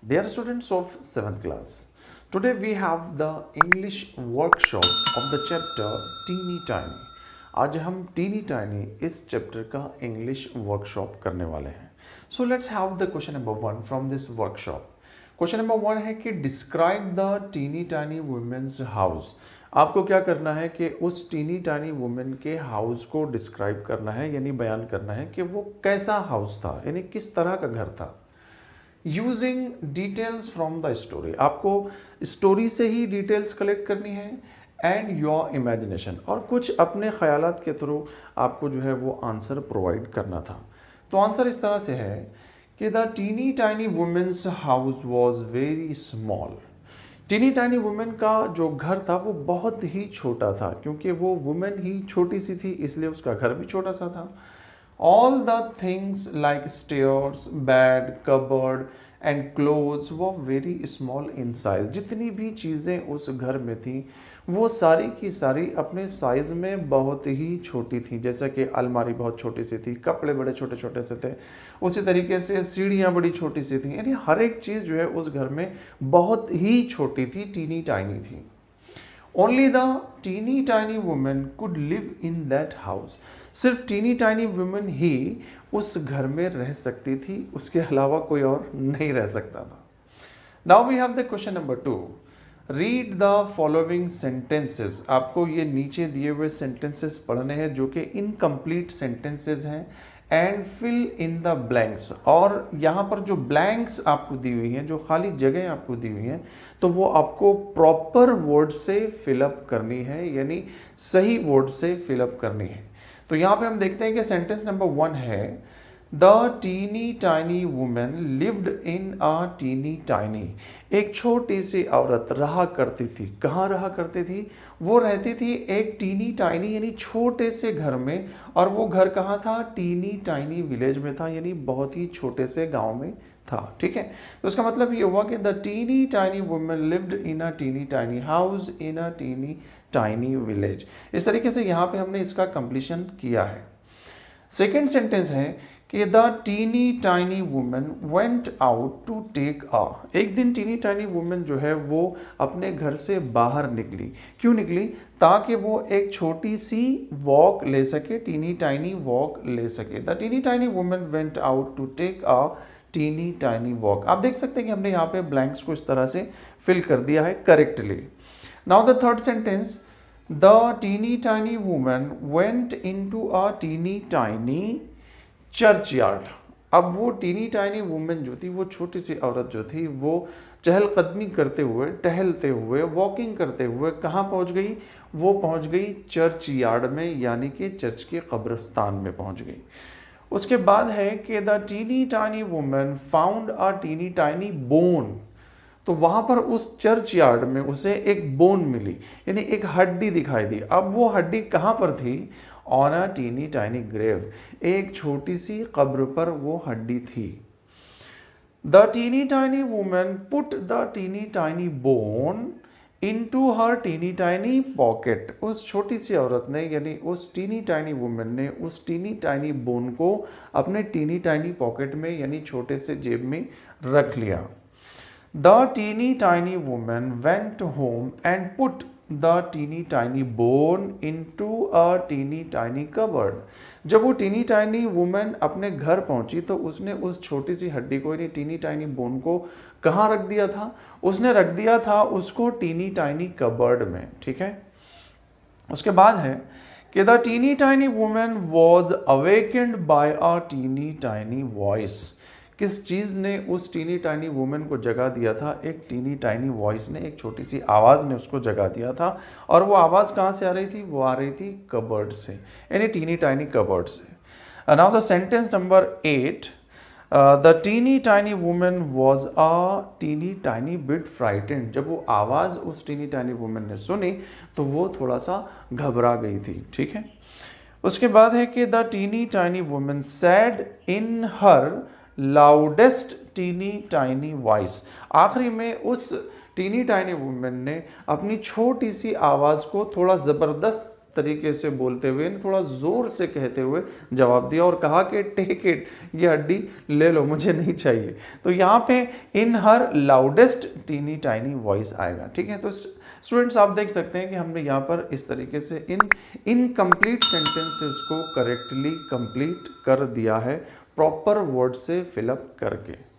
Dear students of 7th class, today we have the English workshop of the chapter Teeny Tiny. आज हम teeny tiny इस chapter का English workshop करने वाले हैं. So let's have the question number 1 from this workshop. Question number 1 है कि describe the teeny tiny woman's house. आपको क्या करना है कि उस टीनी टाइनी वुमेन के हाउस को डिस्क्राइब करना है, यानी बयान करना है कि वो कैसा हाउस था, यानी किस तरह का घर था. Using details from the story. आपको स्टोरी से ही डिटेल्स कलेक्ट करनी है एंड योर इमेजिनेशन, और कुछ अपने ख्यालात के थ्रू आपको जो है वो आंसर प्रोवाइड करना था. तो आंसर इस तरह से है कि the teeny tiny woman's house was very small. Teeny tiny woman का जो घर था वो बहुत ही छोटा था, क्योंकि वो वुमेन ही छोटी सी थी, इसलिए उसका घर भी छोटा सा था. All the things like stairs, bed, cupboard and clothes were very small in size. जितनी भी चीज़ें उस घर में थी वो सारी की सारी अपने साइज़ में बहुत ही छोटी थी. जैसा कि अलमारी बहुत छोटी सी थी, कपड़े बड़े छोटे छोटे से थे, उसी तरीके से सीढ़ियाँ बड़ी छोटी सी थी. यानी हर एक चीज़ जो है उस घर में बहुत ही छोटी थी, टीनी टाइनी थी. Only the teeny tiny woman could live in that house. सिर्फ टीनी टाइनी वुमेन ही उस घर में रह सकती थी, उसके अलावा कोई और नहीं रह सकता था. Now we have the question number 2. Read the following sentences. आपको ये नीचे दिए हुए सेंटेंसेस पढ़ने हैं जो कि इनकम्प्लीट सेंटेंसेस हैं, and fill in the blanks. और यहाँ पर जो ब्लैंक्स आपको दी हुई हैं, जो खाली जगह आपको दी हुई हैं, तो वो आपको प्रॉपर वर्ड से फिलअप करनी है, यानी सही वर्ड से फिलअप करनी है. तो यहाँ पे हम देखते हैं कि सेंटेंस नंबर 1 है the teeny tiny woman lived in a teeny tiny. एक छोटी सी औरत रहा करती थी. कहाँ रहा करती थी? वो रहती थी एक टीनी टाइनी यानी छोटे से घर में, और वो घर कहाँ था? टीनी टाइनी विलेज में था, यानी बहुत ही छोटे से गांव में था. ठीक है, तो उसका मतलब ये हुआ कि the teeny tiny woman lived in a teeny tiny house in a teeny tiny village. इस तरीके से यहाँ पे हमने इसका कंप्लीशन किया है. सेकेंड सेंटेंस है कि the teeny tiny woman went out to take a. एक दिन टीनी टाइनी वुमेन जो है वो अपने घर से बाहर निकली. क्यों निकली? ताकि वो एक छोटी सी वॉक ले सके, टीनी टाइनी वॉक ले सके. The teeny tiny woman went out to take a teeny tiny walk. आप देख सकते हैं कि हमने यहाँ पे ब्लैंक्स को इस तरह से फिल कर दिया है correctly. Now the third sentence, the teeny tiny woman went into a teeny tiny churchyard. अब वो टीनी टाइनी वुमेन जो थी, वो छोटी सी औरत जो थी, वो चहलकदमी करते हुए, टहलते हुए, वॉकिंग करते हुए कहाँ पहुँच गई? वो पहुँच गई चर्च यार्ड में, यानी कि चर्च के कब्रिस्तान में पहुँच गई. उसके बाद है कि the teeny tiny woman found a teeny tiny bone. तो वहां पर उस चर्च यार्ड में उसे एक बोन मिली, यानी एक हड्डी दिखाई दी. अब वो हड्डी कहाँ पर थी? On a teeny tiny grave. एक छोटी सी कब्र पर वो हड्डी थी. The teeny tiny woman put the teeny tiny bone into her teeny tiny pocket. उस छोटी सी औरत ने, यानी उस टीनी टाइनी वुमेन ने उस टीनी टाइनी बोन को अपने टीनी टाइनी पॉकेट में, यानी छोटे से जेब में रख लिया. The teeny tiny woman went home and put the teeny tiny bone into a teeny tiny cupboard. जब वो टीनी टाइनी वुमेन अपने घर पहुंची तो उसने उस छोटी सी हड्डी को, यानी टीनी टाइनी बोन को कहाँ रख दिया था? उसने रख दिया था उसको टीनी टाइनी कबर्ड में. ठीक है, उसके बाद है कि the teeny tiny woman was awakened by a teeny tiny voice. किस चीज़ ने उस टीनी टाइनी वुमेन को जगा दिया था? एक टीनी टाइनी वॉइस ने, एक छोटी सी आवाज़ ने उसको जगा दिया था. और वो आवाज़ कहाँ से आ रही थी? वो आ रही थी कबर्ड से, यानी टीनी टाइनी कबर्ड से. Now the sentence number 8, the teeny tiny woman was a teeny tiny bit frightened. जब वो आवाज़ उस टीनी टाइनी वुमेन ने सुनी तो वो थोड़ा सा घबरा गई थी. ठीक है, उसके बाद है कि the teeny tiny woman said in her loudest teeny tiny voice. आखिरी में उस टीनी टाइनी वुमेन ने अपनी छोटी सी आवाज़ को थोड़ा ज़बरदस्त तरीके से बोलते हुए, थोड़ा ज़ोर से कहते हुए जवाब दिया और कहा कि टेक इट, ये हड्डी ले लो, मुझे नहीं चाहिए। तो यहाँ पे इन her loudest teeny tiny voice आएगा, ठीक है। तो स्टूडेंट्स आप देख सकते हैं कि हमने यहाँ पर इस तरीके से इन इनकम्प्लीट सेंटेंसेस को करेक्टली कंप्लीट कर दिया है प्रॉपर वर्ड से फिलअप करके।